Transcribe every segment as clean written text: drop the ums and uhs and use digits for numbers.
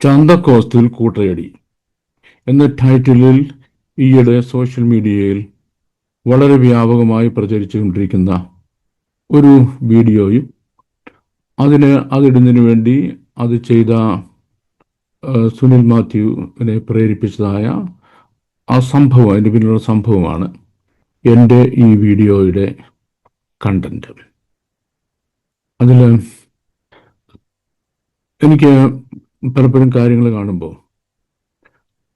ചന്തക്കോസ്തിൽ കൂട്ടയടി എന്ന ടൈറ്റിലിൽ ഈയിടെ സോഷ്യൽ മീഡിയയിൽ വളരെ വ്യാപകമായി പ്രചരിച്ചുകൊണ്ടിരിക്കുന്ന ഒരു വീഡിയോയും അതിടുന്നതിന് വേണ്ടി അത് ചെയ്ത സുനിൽ മാത്യുവിനെ പ്രേരിപ്പിച്ചതായ ആ സംഭവം, അതിൻ്റെ പിന്നിലുള്ള സംഭവമാണ് എൻ്റെ ഈ വീഡിയോയുടെ കണ്ടന്റ്. അതിൽ എനിക്ക് പലപ്പോഴും കാര്യങ്ങൾ കാണുമ്പോൾ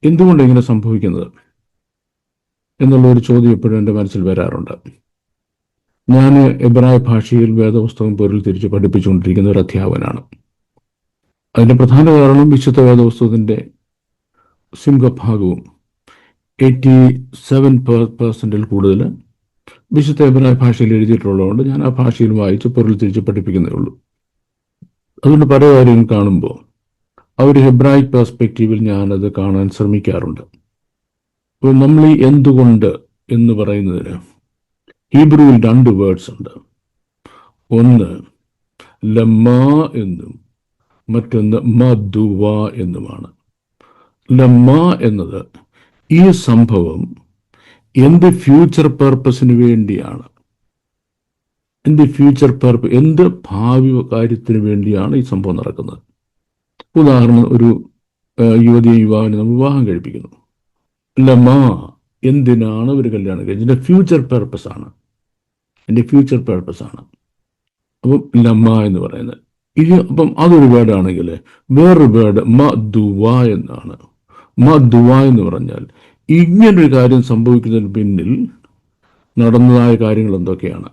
എന്തുകൊണ്ട് ഇങ്ങനെ സംഭവിക്കുന്നത് എന്നുള്ളൊരു ചോദ്യം എപ്പോഴും എൻ്റെ മനസ്സിൽ വരാറുണ്ട്. ഞാൻ എബ്രായ ഭാഷയിൽ വേദപുസ്തകം പൊരുൾ തിരിച്ച് പഠിപ്പിച്ചുകൊണ്ടിരിക്കുന്ന ഒരു അധ്യാപകനാണ്. അതിൻ്റെ പ്രധാന കാരണം വിശുദ്ധ വേദപുസ്തകത്തിൻ്റെ സിംഹഭാഗവും 87% കൂടുതൽ വിശുദ്ധ എബ്രായ ഭാഷയിൽ എഴുതിയിട്ടുള്ളതുകൊണ്ട് ഞാൻ ആ ഭാഷയിൽ വായിച്ച് പൊരുൾ തിരിച്ച് പഠിപ്പിക്കുന്നേ ഉള്ളൂ. അതുകൊണ്ട് പല കാര്യങ്ങൾ കാണുമ്പോൾ ആ ഒരു ഹെബ്രായിക് പെർസ്പെക്റ്റീവിൽ ഞാനത് കാണാൻ ശ്രമിക്കാറുണ്ട്. അപ്പോൾ നമ്മൾ ഈ എന്തുകൊണ്ട് എന്ന് പറയുന്നതിന് ഹീബ്രുവിൽ 2 വേർഡ്സ് ഉണ്ട്. ഒന്ന് ലമ്മ എന്നും മറ്റൊന്ന് മദുവ എന്നുമാണ്. ലമ്മ എന്നത് ഈ സംഭവം എന്ത് ഫ്യൂച്ചർ പർപ്പസിന് വേണ്ടിയാണ്, എന്ത് ഭാവി കാര്യത്തിന് വേണ്ടിയാണ് ഈ സംഭവം നടക്കുന്നത്. ഉദാഹരണം, ഒരു യുവതിയും യുവാവിനെ നമ്മൾ വിവാഹം കഴിപ്പിക്കുന്നു. ലമ്മ എന്തിനാണ് ഒരു കല്യാണം കഴിച്ചത്? എൻ്റെ ഫ്യൂച്ചർ പർപ്പസാണ്. അപ്പം ലമ്മ എന്ന് പറയുന്നത് അപ്പം അതൊരു വേർഡാണെങ്കിൽ വേറൊരു വേർഡ് മദുവ എന്നാണ്. മദുവ എന്ന് പറഞ്ഞാൽ ഇങ്ങനൊരു കാര്യം സംഭവിക്കുന്നതിന് പിന്നിൽ നടന്നതായ കാര്യങ്ങൾ എന്തൊക്കെയാണ്.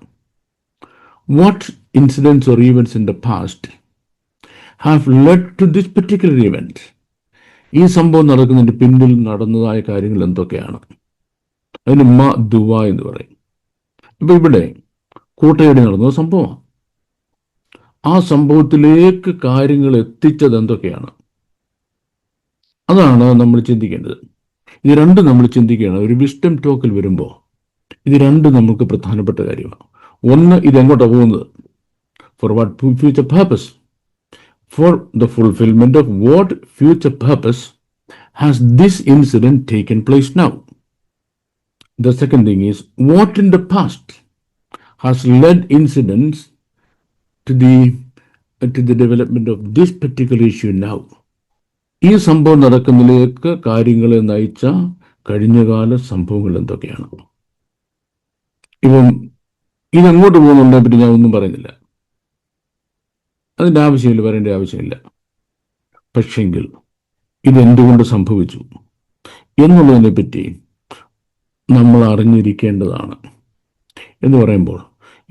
What incidents or events in the past have led to this particular event. ഈ സംഭവം നടക്കുന്നതിൻ്റെ പിന്നിൽ നടന്നതായ കാര്യങ്ങൾ എന്തൊക്കെയാണ്, അതിന് മദുവ എന്ന് പറയും. ഇപ്പം ഇവിടെ കൂട്ടയടി നടന്ന സംഭവമാണ്. ആ സംഭവത്തിലേക്ക് കാര്യങ്ങൾ എത്തിച്ചത് എന്തൊക്കെയാണ്, അതാണ് നമ്മൾ ചിന്തിക്കേണ്ടത്. ഇത് രണ്ടും നമ്മൾ ചിന്തിക്കുകയാണ്. ഒരു വിസ്ഡം ടോക്കിൽ വരുമ്പോൾ ഇത് രണ്ടും നമുക്ക് പ്രധാനപ്പെട്ട കാര്യമാണ്. ഒന്ന്, ഇതെങ്ങോട്ടാണ് പോകുന്നത്? For what future purpose, for the fulfilment of what future purpose has this incident taken place now. The second thing is, what in the past has led incidents to the development of this particular issue now. ഈ സംഭവം നടക്കുന്നതിലേക്ക് കാര്യങ്ങളെ നയിച്ച കഴിഞ്ഞകാല സംഭവങ്ങൾ എന്തൊക്കെയാണ്. ഇപ്പം ഇതെങ്ങോട്ട് പോകുന്നുണ്ടോ പറ്റി ഞാൻ ഒന്നും പറയുന്നില്ല, അതിൻ്റെ ആവശ്യമില്ല, പറയേണ്ട ആവശ്യമില്ല. പക്ഷെങ്കിൽ ഇതെന്തുകൊണ്ട് സംഭവിച്ചു എന്നുള്ളതിനെ പറ്റി നമ്മൾ അറിഞ്ഞിരിക്കേണ്ടതാണ്. എന്ന് പറയുമ്പോൾ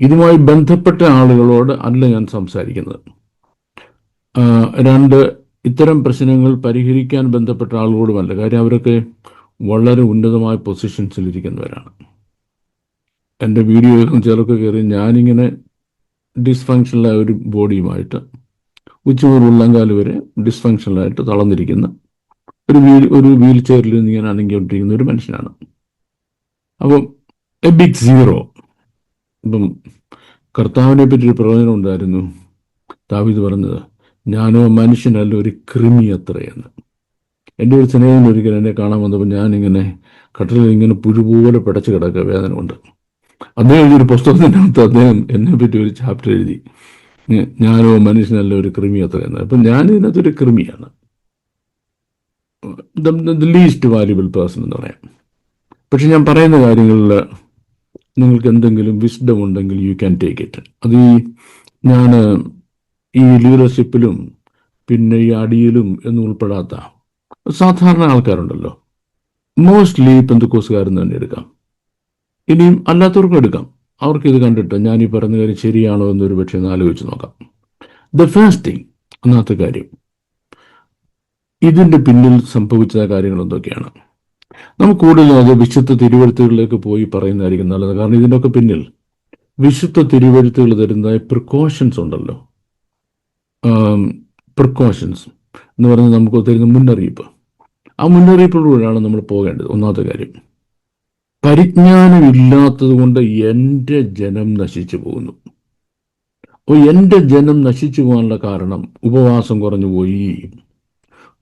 ഇതുമായി ബന്ധപ്പെട്ട ആളുകളോട് അല്ല ഞാൻ സംസാരിക്കുന്നത്. ഇത്തരം പ്രശ്നങ്ങൾ പരിഹരിക്കാൻ ബന്ധപ്പെട്ട ആളുകളോടുമല്ല. കാര്യം അവരൊക്കെ വളരെ ഉന്നതമായ പൊസിഷൻസിലിരിക്കുന്നവരാണ്. എൻ്റെ വീഡിയോയിലും ചിലർക്ക് കയറി ഞാനിങ്ങനെ ഡിസ്ഫങ്ഷണലായ ഒരു ബോഡിയുമായിട്ട് ഉച്ചമുതൽ ഉള്ളങ്കാല് വരെ ഡിസ്ഫങ്ഷണലായിട്ട് തളർന്നിരിക്കുന്ന ഒരു വീൽ ചെയറിൽ നിന്ന് ഇങ്ങനെ അനങ്ങിക്കൊണ്ടിരിക്കുന്ന ഒരു മനുഷ്യനാണ്. അപ്പം എ ബിഗ് സീറോ. ഇപ്പം കർത്താവിനെ പറ്റി ഒരു പ്രവചനം ഉണ്ടായിരുന്നു. ദാവീദ് പറഞ്ഞത്, ഞാനോ മനുഷ്യനല്ല, ഒരു കൃമി അത്രയെന്ന്. എൻ്റെ ഒരു സ്നേഹം ഒരിക്കൽ എന്നെ കാണാൻ വന്നപ്പോൾ ഞാനിങ്ങനെ കട്ടിലിൽ ഇങ്ങനെ പുഴുപോലെ പിടച്ച് കിടക്കുക, വേദന കൊണ്ട്. അദ്ദേഹം എഴുതിയൊരു പുസ്തകത്തിനകത്ത് അദ്ദേഹം എന്നെ പറ്റി ഒരു ചാപ്റ്റർ എഴുതി, ഞാനോ മനുഷ്യനല്ല, ഒരു കൃമി അത്രയെന്ന്. അപ്പം ഞാനിതിനകത്തൊരു കൃമിയാണ്, ദ ലീസ്റ്റ് വാല്യുബിൾ പേഴ്സൺ എന്ന് പറയാം. പക്ഷെ ഞാൻ പറയുന്ന കാര്യങ്ങളിൽ നിങ്ങൾക്ക് എന്തെങ്കിലും വിസ്ഡം ഉണ്ടെങ്കിൽ യു ക്യാൻ ടേക്ക് ഇറ്റ്. അത് ഞാൻ ഈ ലീഡർഷിപ്പിലും പിന്നെ ഈ അടിയിലും എന്നും ഉൾപ്പെടാത്ത സാധാരണ ആൾക്കാരുണ്ടല്ലോ, മോസ്റ്റ്ലി പെന്തക്കോസ്തുകാരെന്ന് തന്നെ എടുക്കാം, ഇനിയും അല്ലാത്തവർക്കും എടുക്കാം. അവർക്ക് ഇത് കണ്ടിട്ട് ഞാൻ ഈ പറയുന്ന കാര്യം ശരിയാണോ എന്നൊരു പക്ഷേ ഒന്ന് ആലോചിച്ച് നോക്കാം. ദ ഫസ്റ്റ് തിങ്, ഒന്നാമത്തെ കാര്യം, ഇതിൻ്റെ പിന്നിൽ സംഭവിച്ച കാര്യങ്ങൾ എന്തൊക്കെയാണ്. നമുക്ക് കൂടുതലും അത് വിശുദ്ധ തിരുവെഴുത്തുകളിലേക്ക് പോയി പറയുന്നതായിരിക്കും നല്ലത്. കാരണം ഇതിൻ്റെയൊക്കെ പിന്നിൽ വിശുദ്ധ തിരുവെഴുത്തുകൾ തരുന്നതായ പ്രിക്കോഷൻസ് ഉണ്ടല്ലോ. പ്രിക്കോഷൻസ് എന്ന് പറയുന്നത് നമുക്ക് തരുന്ന മുന്നറിയിപ്പ്. ആ മുന്നറിയിപ്പിലൂടെയാണ് നമ്മൾ പോകേണ്ടത്. ഒന്നാമത്തെ കാര്യം, പരിജ്ഞാനമില്ലാത്തത് കൊണ്ട് എൻ്റെ ജനം നശിച്ചു പോകുന്നു. അപ്പോൾ എൻ്റെ ജനം നശിച്ചു പോകാനുള്ള കാരണം ഉപവാസം കുറഞ്ഞു പോയി,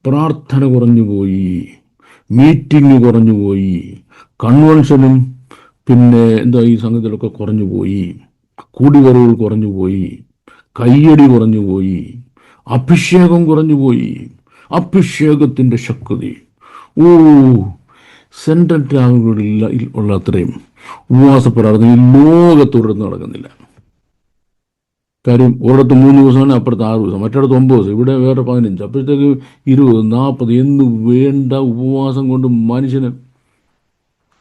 പ്രാർത്ഥന കുറഞ്ഞുപോയി, മീറ്റിംഗ് കുറഞ്ഞുപോയി, കൺവെൻഷനും പിന്നെ എന്താ ഈ സംഗതികളൊക്കെ കുറഞ്ഞുപോയി, കൂടിവരവുകൾ കുറഞ്ഞുപോയി, കയ്യടി കുറഞ്ഞുപോയി, അഭിഷേകം കുറഞ്ഞുപോയി. അഭിഷേകത്തിൻ്റെ ശക്തി സെൻട്രൽ ആളുകളിൽ ഉള്ള അത്രയും ഉപവാസ പ്രാർത്ഥന ലോകത്തൊരിടത്ത് നടക്കുന്നില്ല. കാര്യം ഒരിടത്ത് 3 ദിവസമാണ്, അപ്പുറത്ത് 6 ദിവസം, മറ്റിടത്ത് 9 ദിവസം, ഇവിടെ വേറെ 15. അപ്പോഴത്തേക്ക് 20, 40 എന്ന് വേണ്ട ഉപവാസം കൊണ്ട് മനുഷ്യന്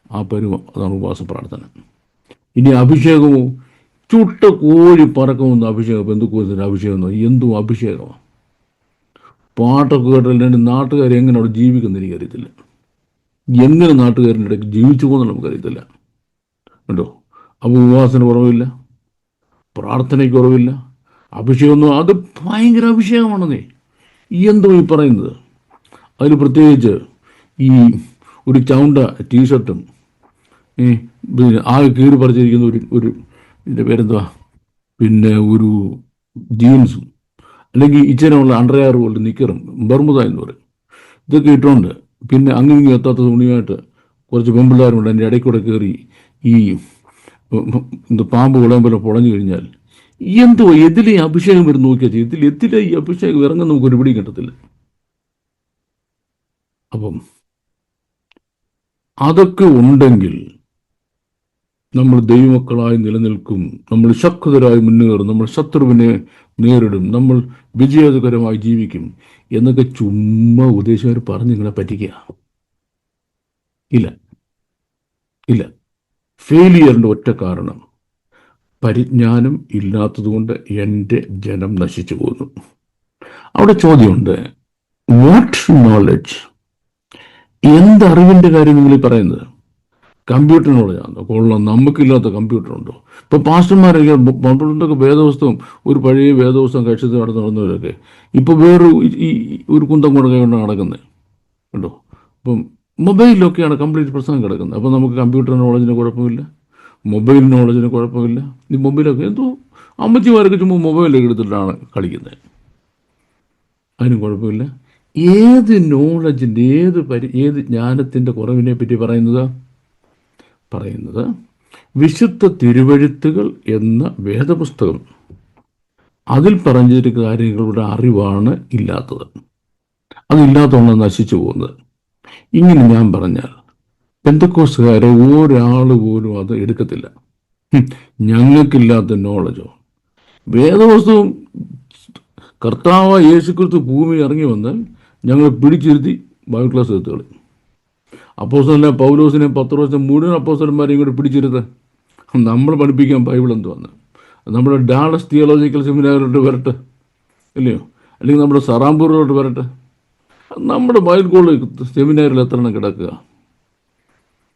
ആ പരുവം. അതാണ് ഉപവാസ പ്രാർത്ഥന. ഇനി അഭിഷേകമോ, ചുട്ട കോഴി പറക്കമൊന്നും അഭിഷേകം. പെന്തക്കോസ്തിൻ്റെ അഭിഷേകം എന്തും അഭിഷേകമാണ്. പാട്ടൊക്കെ കേട്ടില്ലെങ്കിൽ നാട്ടുകാർ എങ്ങനെ അവിടെ ജീവിക്കുന്ന എനിക്കറിയത്തില്ല. എങ്ങനെ നാട്ടുകാരുടെ ഇടയ്ക്ക് ജീവിച്ചു പോകുന്ന നമുക്കറിയത്തില്ല കേട്ടോ. അപ്പോൾ ഉപവാസത്തിന് കുറവില്ല, പ്രാർത്ഥനയ്ക്ക് കുറവില്ല, അഭിഷേകമൊന്നും. അത് ഭയങ്കര അഭിഷേകമാണെന്നേ. എന്തോ ഈ പറയുന്നത്. അതിൽ പ്രത്യേകിച്ച് ഈ ഒരു ചൗണ്ട ടീഷർട്ടും പിന്നെ ആകെ കീറി പറിച്ചിരിക്കുന്ന ഒരു ഇതിൻ്റെ പേരെന്തുവാ, പിന്നെ ഒരു ജീൻസും, അല്ലെങ്കിൽ ഇച്ചിരമുള്ള അണ്ടർവെയർ പോലെ നിക്കറും, ബർമുദ എന്ന് പറയും, ഇതൊക്കെ ഇട്ടുകൊണ്ട് പിന്നെ അങ്ങനെ എത്താത്ത തുണിയായിട്ട് കുറച്ച് പെൺപിള്ളേരുണ്ട് അതിൻ്റെ ഇടയ്ക്കൂടെ കയറി ഈ പാമ്പ് കുളയം പോലെ പൊളഞ്ഞു കഴിഞ്ഞാൽ എന്തോ എതിലെ അഭിഷേകം വരും നോക്കിയാൽ എത്തിലെ ഈ അഭിഷേകം ഇറങ്ങുന്ന നമുക്ക് ഒരു പിടി കിട്ടത്തില്ല. അപ്പം അതൊക്കെ ഉണ്ടെങ്കിൽ നമ്മൾ ദൈവമക്കളായി നിലനിൽക്കും, നമ്മൾ ശക്തരായി മുന്നേറും, നമ്മൾ ശത്രുവിനെ നേരിടും, നമ്മൾ വിജയകരമായി ജീവിക്കും എന്നൊക്കെ ചുമ്മാ ഉപദേശകർ പറഞ്ഞ് നിങ്ങളെ പറ്റിക്കുക. ഇല്ല ഇല്ല. ഫെയിലിയറിൻ്റെ ഒറ്റ കാരണം പരിജ്ഞാനം ഇല്ലാത്തതുകൊണ്ട് എൻ്റെ ജനം നശിച്ചു പോകുന്നു. അവിടെ ചോദ്യമുണ്ട്, വാട്ട് നോളജ്? എന്തറിവിൻ്റെ കാര്യം നിങ്ങൾ പറയുന്നത്? കമ്പ്യൂട്ടർ നോളജാണോ? കൊള്ളാം, നമുക്കില്ലാത്ത കമ്പ്യൂട്ടറുണ്ടോ? ഇപ്പോൾ പാസ്റ്റർമാരൊക്കെ പണ്ടൊക്കെ വേദപുസ്തകം, ഒരു പഴയ വേദപുസ്തകം കഴിച്ചത് നടന്നവരൊക്കെ ഇപ്പോൾ ഈ ഒരു കുന്തം കൊണ്ട് നടക്കുന്നത് കേട്ടോ. അപ്പം മൊബൈലിലൊക്കെയാണ് കംപ്ലീറ്റ് പ്രശ്നം കിടക്കുന്നത്. അപ്പോൾ നമുക്ക് കമ്പ്യൂട്ടർ നോളജിന് കുഴപ്പമില്ല, മൊബൈൽ നോളജിന് കുഴപ്പമില്ല. ഈ മൊബൈലൊക്കെ എന്തോ അമ്മച്ചിമാരൊക്കെ ചുമ്മാ മൊബൈലൊക്കെ എടുത്തിട്ടാണ് കളിക്കുന്നത്, അതിനും കുഴപ്പമില്ല. ഏത് നോളജിൻ്റെ, ഏത് ജ്ഞാനത്തിൻ്റെ കുറവിനെ പറ്റി പറയുന്നത് വിശുദ്ധ തിരുവെഴുത്തുകൾ എന്ന വേദപുസ്തകം, അതിൽ പറഞ്ഞിരിക്കുന്ന കാര്യങ്ങളുടെ അറിവാണ് ഇല്ലാത്തത്. അതില്ലാത്തതുകൊണ്ട് നശിച്ചു പോകുന്നത്. ഇങ്ങനെ ഞാൻ പറഞ്ഞാൽ പെന്തക്കോസ്തുകാരെ ഒരാൾ പോലും അത് എടുക്കത്തില്ല. ഞങ്ങൾക്കില്ലാത്ത നോളജോ? വേദപുസ്തകം കർത്താവ് യേശുക്രിസ്തു ഭൂമി ഇറങ്ങി വന്നാൽ ഞങ്ങൾ പിടിച്ചിരുത്തി ബൈബിൾ ക്ലാസ് എടുത്തുകളി. അപ്പോസ്തലനെ പൗലോസിനെ പത്രോസിനെ മുഴുവൻ അപ്പോസ്തലന്മാരെയും കൂടെ പിടിച്ചിരുത്ത് നമ്മൾ പഠിപ്പിക്കാൻ ബൈബിൾ എന്തുവന്ന്. നമ്മുടെ ഡാളസ് തിയോളജിക്കൽ സെമിനാറിലോട്ട് വരട്ടെ, ഇല്ലയോ? അല്ലെങ്കിൽ നമ്മുടെ സറാംപൂരിലോട്ട് വരട്ടെ. നമ്മുടെ ബൈബിൾ കോളേജ് സെമിനാറിൽ എത്ര എണ്ണം കിടക്കുക?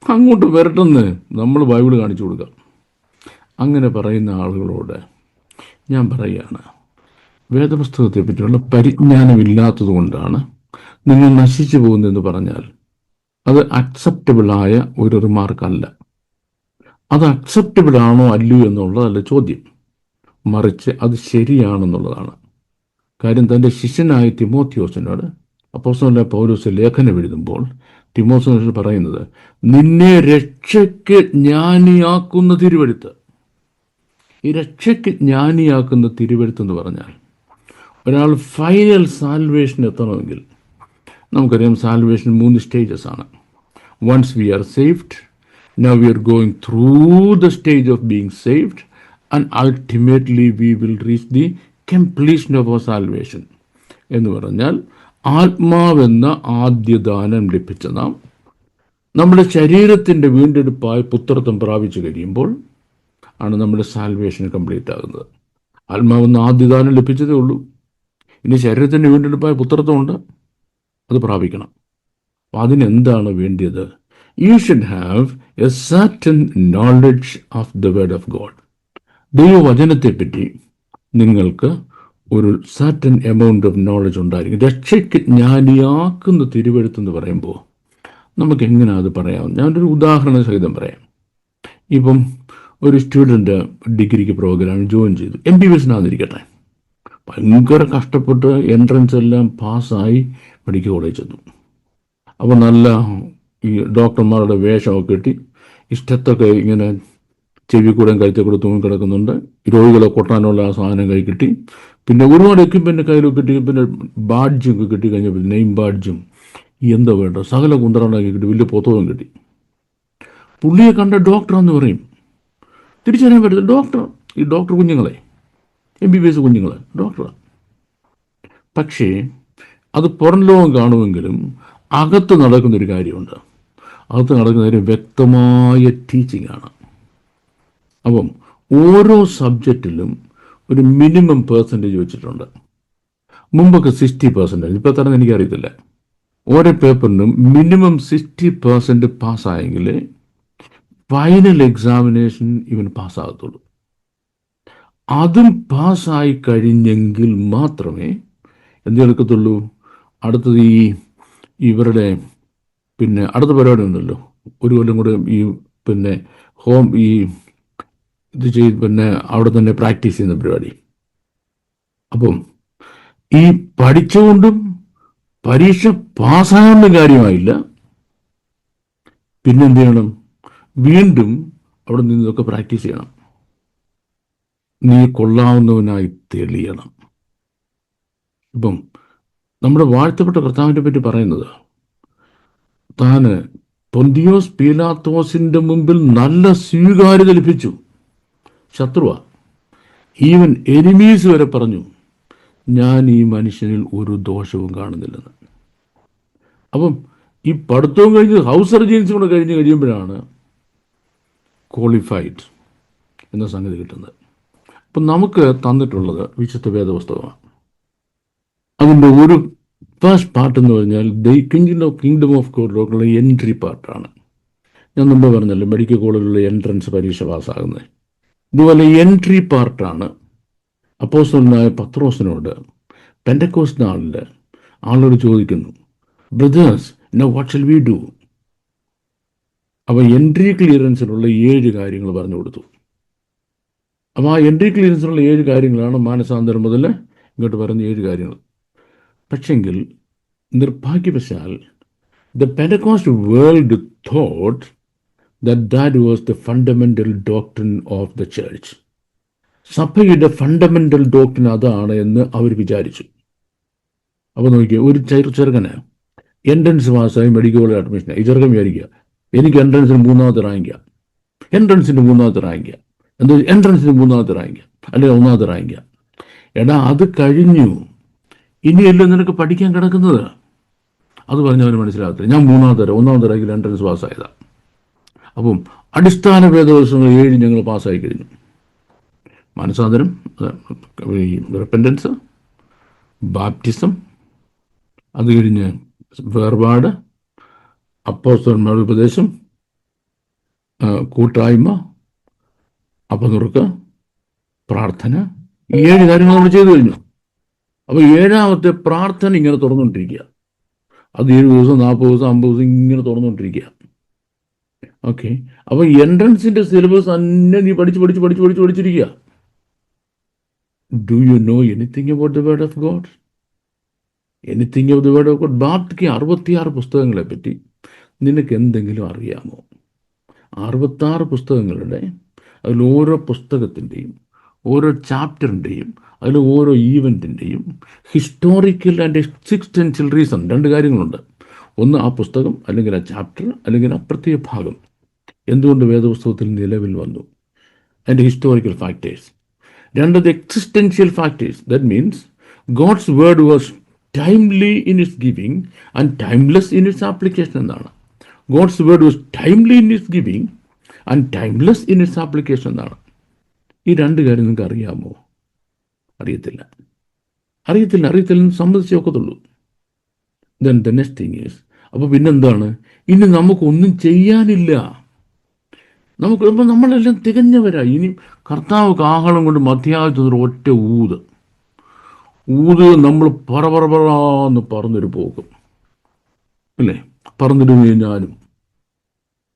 അങ്ങോട്ട് വരട്ടെന്ന് നമ്മൾ ബൈബിൾ കാണിച്ചു കൊടുക്കാം. അങ്ങനെ പറയുന്ന ആളുകളോട് ഞാൻ പറയുകയാണ്, വേദപുസ്തകത്തെ പറ്റിയുള്ള പരിജ്ഞാനമില്ലാത്തത് കൊണ്ടാണ് നിങ്ങൾ നശിച്ചു പോകുന്നതെന്ന് പറഞ്ഞാൽ അത് അക്സെപ്റ്റബിളായ ഒരു റിമാർക്കല്ല. അത് അക്സെപ്റ്റബിൾ ആണോ അല്ലയോ എന്നുള്ളതല്ല ചോദ്യം, മറിച്ച് അത് ശരിയാണെന്നുള്ളതാണ്. കാര്യം തൻ്റെ ശിഷ്യനായ തിമോത്തിയോസിനോട് അപ്പോസ്തലനായ പൗലോസ് ലേഖനം എഴുതുമ്പോൾ തിമോത്തിയോസിനോട് പറയുന്നത്, നിന്നെ രക്ഷയ്ക്ക് ജ്ഞാനിയാക്കുന്ന തിരുവെഴുത്ത്. ഈ രക്ഷയ്ക്ക് ജ്ഞാനിയാക്കുന്ന തിരുവെഴുത്ത് എന്ന് പറഞ്ഞാൽ ഒരാൾ ഫൈനൽ സാൽവേഷൻ എത്തണമെങ്കിൽ നമുക്കറിയാം, സാൽവേഷൻ 3 സ്റ്റേജസ് ആണ്. Once we are saved, now we are going through the stage of being saved and ultimately we will reach the completion of our salvation. എന്ന് പറഞ്ഞാൽ ആത്മാവെന്ന ആദ്യദാനം ലഭിച്ച നാം നമ്മുടെ ശരീരത്തിൻ്റെ വീണ്ടെടുപ്പായി പുത്രത്വം പ്രാപിച്ചു കഴിയുമ്പോൾ ആണ് നമ്മുടെ സാൽവേഷൻ കംപ്ലീറ്റ് ആകുന്നത്. ആത്മാവെന്ന ആദ്യദാനം ലഭിച്ചതേ ഉള്ളൂ. ഇനി ശരീരത്തിൻ്റെ വീണ്ടെടുപ്പായ പുത്രത്വമുണ്ട്, അത് പ്രാപിക്കണം. അപ്പോൾ അതിനെന്താണ് വേണ്ടിയത്? You should have a certain knowledge of the word of God. ദൈവവചനത്തെപ്പറ്റി നിങ്ങൾക്ക് ഒരു സർട്ടൻ എമൗണ്ട് ഓഫ് നോളജ് ഉണ്ടായിരിക്കും. രക്ഷയ്ക്ക് ജ്ഞാനിയാക്കുന്ന തിരുവെഴുത്തെന്ന് പറയുമ്പോൾ നമുക്ക് എങ്ങനെ അത് പറയാം? ഞാനൊരു ഉദാഹരണ സഹിതം പറയാം. ഇപ്പം ഒരു സ്റ്റുഡൻറ്റ് ഡിഗ്രിക്ക് പ്രോഗ്രാം ജോയിൻ ചെയ്തു, MBBS ആണെന്നിരിക്കട്ടെ. ഭയങ്കര കഷ്ടപ്പെട്ട് എൻട്രൻസ് എല്ലാം പാസ്സായി മെഡിക്കൽ കോളേജ് ചെന്നു. അപ്പോൾ നല്ല ഈ ഡോക്ടർമാരുടെ വേഷമൊക്കെ കിട്ടി, ഇഷ്ടത്തൊക്കെ ഇങ്ങനെ ചെവി കൂടെ കഴുത്തിൽ കൂടെ തൂങ്ങി കിടക്കുന്നുണ്ട്. രോഗികളെ കൊട്ടാനുള്ള ആ സാധനം കൈ കിട്ടി. പിന്നെ ഒരുപാട് എക്യുപ്മെൻ്റ് കയ്യിലൊക്കെ കിട്ടി. പിന്നെ ബാഡ്ജും ഒക്കെ കിട്ടി കഴിഞ്ഞപ്പോൾ നെയിം ബാഡ്ജും എന്താ വേണ്ട സകല കുന്തറണ്ടാക്കി കിട്ടി. വലിയ പുസ്തകവും കിട്ടി. പുള്ളിയെ കണ്ട ഡോക്ടറാന്ന് പറയും. തിരിച്ചറിയാൻ പറ്റില്ല, ഡോക്ടർ. ഈ ഡോക്ടർ കുഞ്ഞുങ്ങളെ, MBBS കുഞ്ഞുങ്ങളെ ഡോക്ടറാണ്. പക്ഷേ അത് പുറം ലോകം കാണുമെങ്കിലും അകത്ത് നടക്കുന്നൊരു കാര്യമുണ്ട്. അകത്ത് നടക്കുന്ന ഒരു വ്യക്തമായ ടീച്ചിങ് ആണ്. അപ്പം ഓരോ സബ്ജക്റ്റിലും ഒരു മിനിമം പെർസെൻറ്റേജ് വെച്ചിട്ടുണ്ട്. മുമ്പൊക്കെ 60%, ഇപ്പോൾ തന്നെ എനിക്കറിയത്തില്ല. ഓരോ പേപ്പറിനും മിനിമം 60% പാസ്സായെങ്കിൽ ഫൈനൽ എക്സാമിനേഷൻ ഇവൻ പാസ്സാകത്തുള്ളൂ. അതും പാസ്സായി കഴിഞ്ഞെങ്കിൽ മാത്രമേ എന്ത് എടുക്കത്തുള്ളൂ. അടുത്തത് ഇവരുടെ പിന്നെ അടുത്ത പരിപാടി ഉണ്ടല്ലോ, ഒരു കൊല്ലം കൂടെ ഈ പിന്നെ ഇത് പിന്നെ അവിടെ തന്നെ പ്രാക്ടീസ് ചെയ്യുന്ന പരിപാടി. അപ്പം ഈ പഠിച്ചുകൊണ്ടും പരീക്ഷ പാസ്സാകുന്ന കാര്യമായില്ല. പിന്നെന്ത് ചെയ്യണം? വീണ്ടും അവിടെ നിന്ന് ഇതൊക്കെ പ്രാക്ടീസ് ചെയ്യണം. നീ കൊള്ളാവുന്നവനായി തെളിയണം. ഇപ്പം നമ്മുടെ വാഴ്ത്തപ്പെട്ട കർത്താവിനെ പറ്റി പറയുന്നത്, താന് പൊന്തിയോസ് പീലാത്തോസിന്റെ മുമ്പിൽ നല്ല സ്വീകാര്യത ലഭിച്ചു. ശത്രുവ, ഈവൻ എനിമീസ് വരെ പറഞ്ഞു, ഞാൻ ഈ മനുഷ്യനിൽ ഒരു ദോഷവും കാണുന്നില്ലെന്ന്. അപ്പം ഈ പഠിത്തവും കഴിഞ്ഞ് ഹൗസ് സർജൻസും കൂടെ കഴിഞ്ഞ് കഴിയുമ്പോഴാണ് ക്വാളിഫൈഡ് എന്ന സംഗതി കിട്ടുന്നത്. അപ്പം നമുക്ക് തന്നിട്ടുള്ളത് വിശുദ്ധ വേദപുസ്തകമാണ്. അതിൻ്റെ ഒരു ഫസ്റ്റ് പാർട്ട് എന്ന് പറഞ്ഞാൽ കിങ്ഡം ഓഫ് ഗോഡിലുള്ള എൻട്രി പാർട്ടാണ്. ഞാൻ മുമ്പ് പറഞ്ഞല്ലോ, മെഡിക്കൽ കോളേജിലുള്ള എൻട്രൻസ് പരീക്ഷ പാസ്സാകുന്നത്. ഇതുപോലെ എൻട്രി പാർട്ടാണ്. അപ്പോസ്തലനായ പത്രോസിനോട് പെന്തക്കോസ്റ്റ് നാളിൽ ആളോട് ചോദിക്കുന്നു, brothers now what shall we do? അപ്പോൾ എൻട്രി ക്ലിയറൻസിലുള്ള 7 കാര്യങ്ങൾ പറഞ്ഞു കൊടുത്തു. അപ്പോൾ ആ എൻട്രി ക്ലിയറൻസിലുള്ള 7 കാര്യങ്ങളാണ് മാനസാന്തരം മുതൽ ഇങ്ങോട്ട് പറഞ്ഞ 7 കാര്യങ്ങൾ. പക്ഷെങ്കിൽ നിർഭാഗ്യവശാൽ the Pentecost world thought that was the fundamental doctrine of the church. സഭയുടെ ഫണ്ടമെൻ്റൽ ഡോക്ട്രിൻ അതാണ് എന്ന് അവർ വിചാരിച്ചു. അപ്പോൾ നോക്കിയാൽ ഒരു ചെറുക്കന് എൻട്രൻസ് പാസ്സായി മെഡിക്കൽ കോളേജ് അഡ്മിഷൻ, ഈ ചെറുക്കൻ വിചാരിക്കുക എനിക്ക് എൻട്രൻസിന് 3ാമത്തെ റാങ്കാണ്, എൻട്രൻസിന് 3ാമത്തെ റാങ്കാണ്, എന്താ എൻട്രൻസിന് 3ാമത്തെ റാങ്കാണ് അല്ലെങ്കിൽ 1ാമത്തെ റാങ്കാണ്. എടാ അത് കഴിഞ്ഞു, ഇനിയല്ലോ നിനക്ക് പഠിക്കാൻ കിടക്കുന്നത്. അത് പറഞ്ഞവർ മനസ്സിലാകത്തില്ല. ഞാൻ 1ാമത്തെ റാങ്കിൽ എൻട്രൻസ് പാസ്സായതാണ്. അപ്പം അടിസ്ഥാന വേദപുസ്തകങ്ങൾ 7 ഞങ്ങൾ പാസ്സായി കഴിഞ്ഞു. മാനസാന്തരം, റിപ്പൻറ്റൻസ്, ബാപ്റ്റിസം, അത് കഴിഞ്ഞ് വേർപാട്, അപ്പോസ്തലന്മാരുടെ ഉപദേശം, കൂട്ടായ്മ, അപ്പനുറുക്ക്, പ്രാർത്ഥന, ഈ 7 കാര്യങ്ങൾ നമ്മൾ ചെയ്തു കഴിഞ്ഞു. അപ്പോൾ 7ാമത്തെ പ്രാർത്ഥന ഇങ്ങനെ തുറന്നുകൊണ്ടിരിക്കുക. അത് 7 ദിവസം 40 ദിവസം 50 ദിവസം ഇങ്ങനെ തുറന്നുകൊണ്ടിരിക്കുക. ഓക്കെ, അപ്പോൾ എൻട്രൻസിൻ്റെ സിലബസ് തന്നെ നീ പഠിച്ചിരിക്കുക. Do you know anything about the word of God? Anything of the word of God? ബാക്കി 66 പുസ്തകങ്ങളെ പറ്റി നിനക്ക് എന്തെങ്കിലും അറിയാമോ? 66 പുസ്തകങ്ങളുടെ അതിൽ ഓരോ പുസ്തകത്തിൻ്റെയും ഓരോ ചാപ്റ്ററിൻ്റെയും അതിൽ ഓരോ ഈവൻറ്റിൻ്റെയും ഹിസ്റ്റോറിക്കൽ ആൻഡ് എക്സിസ്റ്റൻഷ്യൽ റീസൺ 2 കാര്യങ്ങളുണ്ട്. ഒന്ന് ആ പുസ്തകം അല്ലെങ്കിൽ ആ ചാപ്റ്റർ അല്ലെങ്കിൽ ആ പ്രത്യേക ഭാഗം എന്തുകൊണ്ട് വേദപുസ്തകത്തിൽ നിലവിൽ വന്നു, അതിൻ്റെ historical factors. 2 the existential factors. That means God's word was timely in its giving and timeless in its application എന്നാണ്. God's word was timely in its giving and timeless in its application എന്നാണ്. ഈ 2 കാര്യം നിങ്ങൾക്ക് അറിയാമോ? അറിയത്തില്ല എന്ന് സമ്മതിച്ചേ ഒക്കത്തുള്ളൂ. Then the next thing is, അപ്പോൾ പിന്നെന്താണ്? ഇനി നമുക്കൊന്നും ചെയ്യാനില്ല. നമ്മളെല്ലാം തികഞ്ഞവരായി. ഇനി കർത്താവ് കാഹളം കൊണ്ട് മധ്യാഹ്നത്തിന് ഒറ്റ ഊത് നമ്മൾ പറന്ന് പറന്നൊരു പോകും അല്ലേ? പറന്നിടുകയും ഞാനും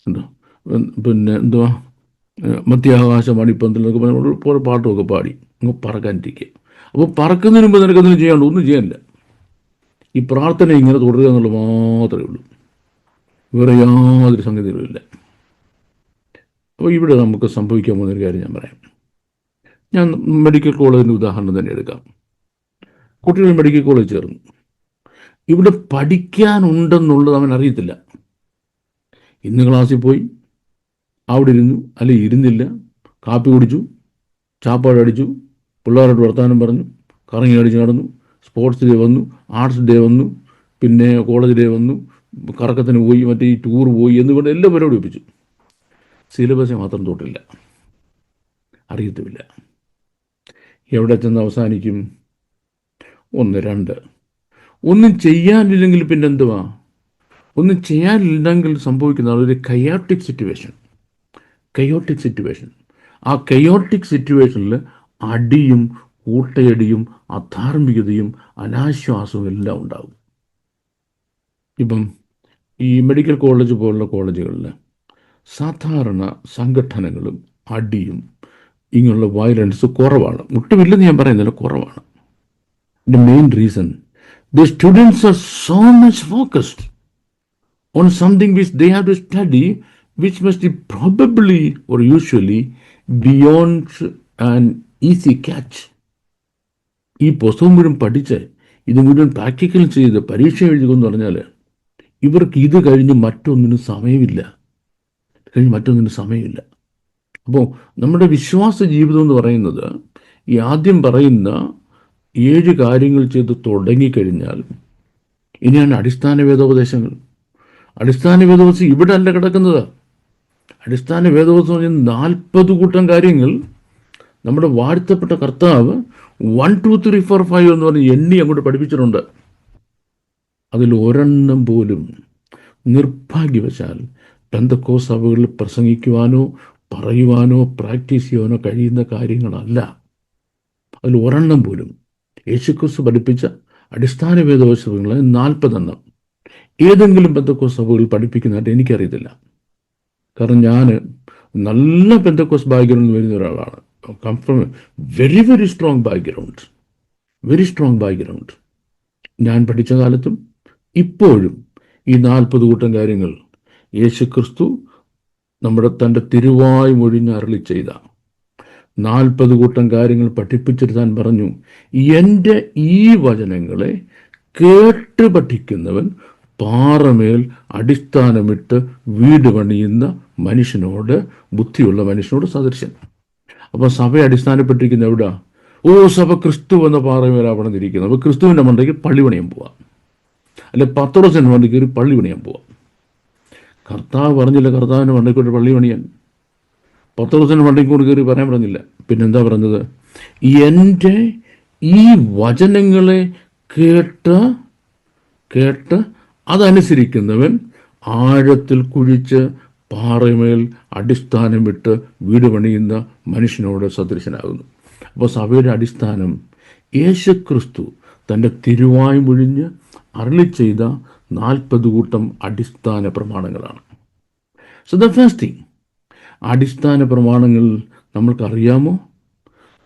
എന്താ പിന്നെ എന്തുവാ മധ്യാകാശ മണിപ്പന്തിലൊക്കെ പറഞ്ഞ പാട്ടുമൊക്കെ പാടി അങ്ങ് പറക്കാനിരിക്കുക. അപ്പോൾ പറക്കുന്നതിന് മുമ്പ് നിനക്കൊന്നും ചെയ്യാനുള്ളൂ, ഒന്നും ചെയ്യാനില്ല. ഈ പ്രാർത്ഥന ഇങ്ങനെ തുടരുക എന്നുള്ളത് മാത്രമേ ഉള്ളൂ, വേറെ യാതൊരു സംഗതികളുമില്ല. അപ്പോൾ ഇവിടെ നമുക്ക് സംഭവിക്കാൻ പോകുന്നൊരു കാര്യം ഞാൻ പറയാം. ഞാൻ മെഡിക്കൽ കോളേജിൻ്റെ ഉദാഹരണം തന്നെ എടുക്കാം. കുട്ടികൾ മെഡിക്കൽ കോളേജ് ചേർന്നു. ഇവിടെ പഠിക്കാനുണ്ടെന്നുള്ളത് അവൻ അറിയത്തില്ല. ഇന്ന് ക്ലാസ്സിൽ പോയി, അവിടെ ഇരുന്നു, അല്ലെങ്കിൽ ഇരുന്നില്ല, കാപ്പി കുടിച്ചു, ചാപ്പാടടിച്ചു, പിള്ളേരോട് വർത്തമാനം പറഞ്ഞു, കറങ്ങി അടിച്ച് നടന്നു, സ്പോർട്സ് ഡേ വന്നു, ആർട്സ് ഡേ വന്നു, പിന്നെ കോളേജ് ഡേ വന്നു, കറക്കത്തിന് പോയി, മറ്റേ ഈ ടൂർ പോയി എന്നുകൊണ്ട് എല്ലാ പരിപാടി ഒപ്പിച്ചു. സിലബസ് മാത്രം തൊട്ടില്ല, അറിയത്തുമില്ല. എവിടെ ചെന്ന് അവസാനിക്കും? 1, 2 ഒന്നും ചെയ്യാനില്ലെങ്കിൽ പിന്നെ എന്തുവാ? ഒന്നും ചെയ്യാനില്ലെങ്കിൽ സംഭവിക്കുന്ന ഒരു കയോട്ടിക് സിറ്റുവേഷൻ. ആ കയോട്ടിക് സിറ്റുവേഷനിൽ അടിയും കൂട്ടയടിയും അധാർമികതയും അനാശ്വാസവും എല്ലാം ഉണ്ടാകും. ഇപ്പം ഈ മെഡിക്കൽ കോളേജ് പോലുള്ള കോളേജുകളിൽ സാധാരണ സംഘടനകളും അടിയും ഇങ്ങനെയുള്ള വയലൻസ് കുറവാണ്. മുട്ടുമില്ലെന്ന് ഞാൻ പറയുന്നില്ല, കുറവാണ്. The main reason, the students are so much focused on something which they have to study, which must be probably or usually beyond an easy catch. ഈ പുസ്തകം മുഴുവൻ പഠിച്ച് ഇത് മുഴുവൻ പ്രാക്ടിക്കൽ ചെയ്ത് പരീക്ഷ എഴുതുകയെന്ന് പറഞ്ഞാൽ ഇവർക്ക് ഇത് കഴിഞ്ഞ് മറ്റൊന്നിനും സമയമില്ല. അപ്പോൾ നമ്മുടെ വിശ്വാസ ജീവിതം എന്ന് പറയുന്നത് ഈ ആദ്യം പറയുന്ന 7 കാര്യങ്ങൾ ചെയ്ത് തുടങ്ങിക്കഴിഞ്ഞാൽ ഇനിയാണ് അടിസ്ഥാന വേദോപദേശങ്ങൾ. അടിസ്ഥാന വേദോപദേശം ഇവിടെ അല്ല കിടക്കുന്നത്. അടിസ്ഥാന വേദോപദേശം പറഞ്ഞാൽ 40 കൂട്ടം കാര്യങ്ങൾ നമ്മുടെ വാഴ്ത്തപ്പെട്ട കർത്താവ് 1, 2, 3, 4, 5 എന്ന് പറഞ്ഞ് എണ്ണി അങ്ങോട്ട് പഠിപ്പിച്ചിട്ടുണ്ട്. അതിൽ ഒരെണ്ണം പോലും നിർഭാഗ്യവശാൽ പെന്തക്കോസ്ത് സഭകളിൽ പ്രസംഗിക്കുവാനോ പറയുവാനോ പ്രാക്ടീസ് ചെയ്യുവാനോ കഴിയുന്ന കാര്യങ്ങളല്ല. അതിൽ ഒരെണ്ണം പോലും യേശുക്രിസ്തു പഠിപ്പിച്ച അടിസ്ഥാന വേദോപദേശങ്ങൾ 40 ഏതെങ്കിലും പെന്തക്കോസ്ത് സഭകളിൽ പഠിപ്പിക്കുന്നതായിട്ട് എനിക്കറിയത്തില്ല. കാരണം ഞാൻ നല്ല പെന്തക്കോസ്ത് ബാക്ക്ഗ്രൗണ്ടിൽ വരുന്ന ഒരാളാണ്. Come from very very strong background. ഞാൻ പഠിച്ച കാലത്തും ഇപ്പോഴും ഈ 40 കൂട്ടം കാര്യങ്ങൾ യേശുക്രിസ്തു തൻ്റെ തിരുവായ് മൊഴിഞ്ഞ് അരുളി ചെയ്ത 40 കൂട്ടം കാര്യങ്ങൾ പഠിപ്പിച്ചിട്ട് താൻ പറഞ്ഞു, എൻ്റെ ഈ വചനങ്ങളെ കേട്ട് പഠിക്കുന്നവൻ പാറമേൽ അടിസ്ഥാനമിട്ട് വീട് പണിയുന്ന മനുഷ്യനോട്, ബുദ്ധിയുള്ള മനുഷ്യനോട് സദൃശൻ. അപ്പോൾ സഭ അടിസ്ഥാനപ്പെട്ടിരിക്കുന്ന എവിടാ? സഭ ക്രിസ്തു എന്ന പാറമേലാണ് പണിതിരിക്കുന്നത്. അപ്പോൾ ക്രിസ്തുവിൻ്റെ മണ്ടയ്ക്ക് പള്ളി പണിയാൻ പോവാം, അല്ലെ പത്രോസിൻ്റെ മണ്ടയ്ക്ക് ഒരു പള്ളി പണിയാൻ പോവാം. കർത്താവ് പറഞ്ഞില്ല കർത്താവിൻ്റെ മണ്ടയ്ക്കോട്ട് പള്ളി പണിയാൻ. പത്രോസിൻ്റെ മണ്ടയ്ക്കോട്ട് കയറി പറയാൻ പറഞ്ഞില്ല. പിന്നെന്താ പറഞ്ഞത്? എൻ്റെ ഈ വചനങ്ങളെ കേട്ട് അതനുസരിക്കുന്നവൻ ആഴത്തിൽ കുഴിച്ച് പാറമേൽ അടിസ്ഥാനമിട്ട് വീട് പണിയുന്ന മനുഷ്യനോട് സദൃശനാകുന്നു. അപ്പോൾ സഭയുടെ അടിസ്ഥാനം യേശുക്രിസ്തു തൻ്റെ തിരുവായ് മൊഴിഞ്ഞ് അരുളി ചെയ്ത 40 കൂട്ടം അടിസ്ഥാന പ്രമാണങ്ങളാണ്. സോ ദ ഫസ്റ്റ് തിങ്, അടിസ്ഥാന പ്രമാണങ്ങൾ നമ്മൾക്കറിയാമോ?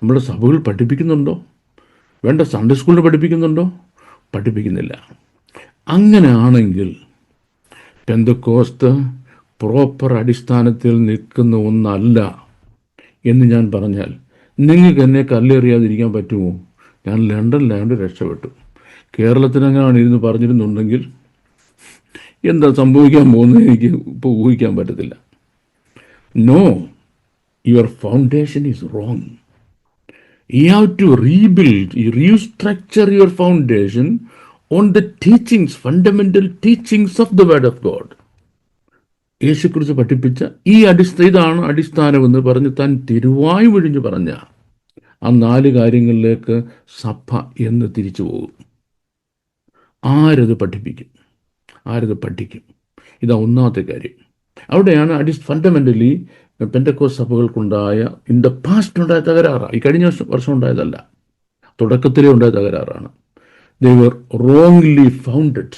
നമ്മുടെ സഭകൾ പഠിപ്പിക്കുന്നുണ്ടോ? വേണ്ട, സൺഡേ സ്കൂളിൽ പഠിപ്പിക്കുന്നുണ്ടോ? പഠിപ്പിക്കുന്നില്ല. അങ്ങനെയാണെങ്കിൽ പെന്തക്കോസ്ത് പ്രോപ്പർ അടിസ്ഥാനത്തിൽ നിൽക്കുന്ന ഒന്നല്ല എന്ന് ഞാൻ പറഞ്ഞാൽ നിങ്ങൾക്ക് എന്നെ കല്ലെറിയാതിരിക്കാൻ പറ്റുമോ? ഞാൻ ലണ്ടനിലാണ്ട് രക്ഷപ്പെട്ടു. കേരളത്തിലെങ്ങനെയാണ് ഇരുന്ന് പറഞ്ഞിരുന്നുണ്ടെങ്കിൽ എന്താ സംഭവിക്കാൻ പോകുന്നത് എനിക്ക് ഇപ്പോൾ ഊഹിക്കാൻ പറ്റത്തില്ല. No, your foundation is wrong. You have to restructure your foundation on the teachings, fundamental teachings of the Word of God. യേശുക്രിസ്തു പഠിപ്പിച്ച ഇതാണ് അടിസ്ഥാനമെന്ന് പറഞ്ഞ് താൻ തിരുവായ് ഒഴിഞ്ഞ് പറഞ്ഞ ആ 4 കാര്യങ്ങളിലേക്ക് സഭ എന്ന് തിരിച്ചു പോകും. ആരത് പഠിക്കും? ഇതാ ഒന്നാമത്തെ കാര്യം. അവിടെയാണ് ഫണ്ടമെൻ്റലി പെന്തക്കോസ്ത് സഭകൾക്കുണ്ടായ ഇൻ ദ പാസ്റ്റ് ഉണ്ടായ തകരാറാണ്. ഈ കഴിഞ്ഞ വർഷം ഉണ്ടായതല്ല, തുടക്കത്തിലേ ഉണ്ടായ തകരാറാണ്. ദേ വർ റോങ്ലി ഫൗണ്ടഡ്.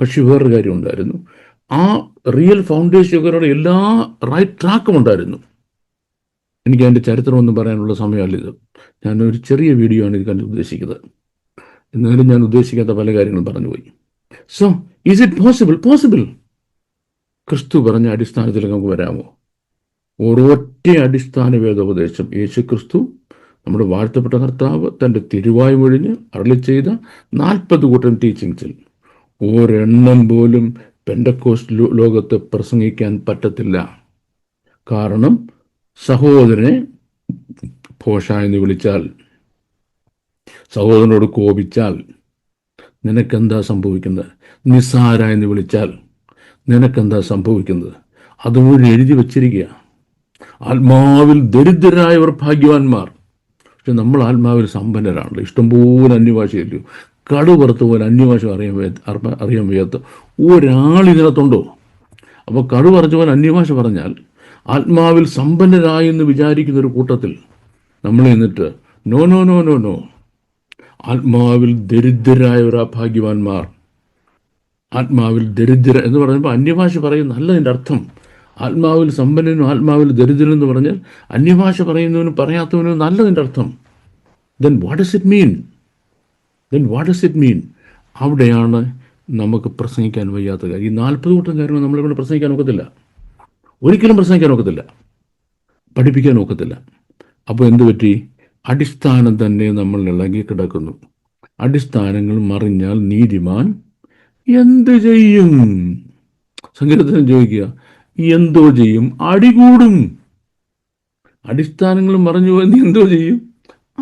പക്ഷെ വേറൊരു കാര്യം ഉണ്ടായിരുന്നു, ആ റിയൽ ഫൗണ്ടേഷനുകാരുടെ എല്ലാ റൈറ്റ് ട്രാക്കും ഉണ്ടായിരുന്നു. എനിക്ക് അതിൻ്റെ ചരിത്രമൊന്നും പറയാനുള്ള സമയമല്ല ഇത്. ഞാനൊരു ചെറിയ വീഡിയോ ആണ് ഇത് കണ്ട് ഉദ്ദേശിക്കുന്നത്. എന്നാലും ഞാൻ ഉദ്ദേശിക്കാത്ത പല കാര്യങ്ങളും പറഞ്ഞുപോയി. So is it possible? Possible. ക്രിസ്തു പറഞ്ഞ അടിസ്ഥാനത്തിൽ നമുക്ക് വരാമോ? ഒരൊറ്റ അടിസ്ഥാന വേദോപദേശം, യേശു ക്രിസ്തു നമ്മുടെ വാഴ്ത്തപ്പെട്ട കർത്താവ് തൻ്റെ തിരുവായ് മൊഴിഞ്ഞ് അരുളി ചെയ്ത 40 കൂട്ടം ടീച്ചിങ്സിൽ ഒരെണ്ണം പോലും പെന്തക്കോസ്റ്റ് ലോകത്ത് പ്രസംഗിക്കാൻ പറ്റത്തില്ല. കാരണം സഹോദരനെ ഭോഷ എന്ന് വിളിച്ചാൽ, സഹോദരനോട് കോപിച്ചാൽ നിനക്കെന്താ സംഭവിക്കുന്നത്? നിസ്സാര എന്ന് വിളിച്ചാൽ നിനക്കെന്താ സംഭവിക്കുന്നത്? അതുമുഴുവൻ എഴുതി വച്ചിരിക്കുക. ആത്മാവിൽ ദരിദ്രരായവർ ഭാഗ്യവാന്മാർ. പക്ഷെ നമ്മൾ ആത്മാവിൽ സമ്പന്നരാണല്ലോ. ഇഷ്ടംപോലെ അന്യഭാഷയല്ലോ. കടുപുറത്ത് പോലെ അന്യഭാഷ അറിയാൻ വയ്യാത്ത ഒരാളിതിനകത്തുണ്ടോ? അപ്പോൾ കടുപറച്ച പോലെ അന്യഭാഷ പറഞ്ഞാൽ ആത്മാവിൽ സമ്പന്നരായെന്ന് വിചാരിക്കുന്ന ഒരു കൂട്ടത്തിൽ നമ്മൾ എന്നിട്ട് no no no no no, ആത്മാവിൽ ദരിദ്രരായവരാ ഭാഗ്യവാന്മാർ. ആത്മാവിൽ ദരിദ്ര എന്ന് പറയുമ്പോൾ അന്യഭാഷ പറയുന്നതല്ല അതിൻ്റെ അർത്ഥം. ആത്മാവിൽ സമ്പന്നനും ആത്മാവിൽ ദരിദ്രനും എന്ന് പറഞ്ഞാൽ അന്യഭാഷ പറയുന്നവനും പറയാത്തവനും നല്ലതിൻ്റെ അർത്ഥം. Then what does it mean? അവിടെയാണ് നമുക്ക് പ്രസംഗിക്കാൻ വയ്യാത്ത കാര്യം. ഈ 40 കൂട്ടം കാര്യങ്ങൾ നമ്മളെ കൊണ്ട് പ്രസംഗിക്കാൻ ഒക്കത്തില്ല. ഒരിക്കലും പ്രസംഗിക്കാൻ ഒക്കത്തില്ല, പഠിപ്പിക്കാൻ ഒക്കത്തില്ല. അപ്പോൾ എന്തു പറ്റി? അടിസ്ഥാനം തന്നെ നമ്മൾ ഇളകി കിടക്കുന്നു. അടിസ്ഥാനങ്ങൾ മറിഞ്ഞാൽ നീതിമാൻ എന്ത് ചെയ്യും? സങ്കീർത്തനം ചോദിക്കുക, എന്തോ ചെയ്യും? അടികൂടും. അടിസ്ഥാനങ്ങൾ മറിഞ്ഞു പോയി നീ എന്തോ ചെയ്യും?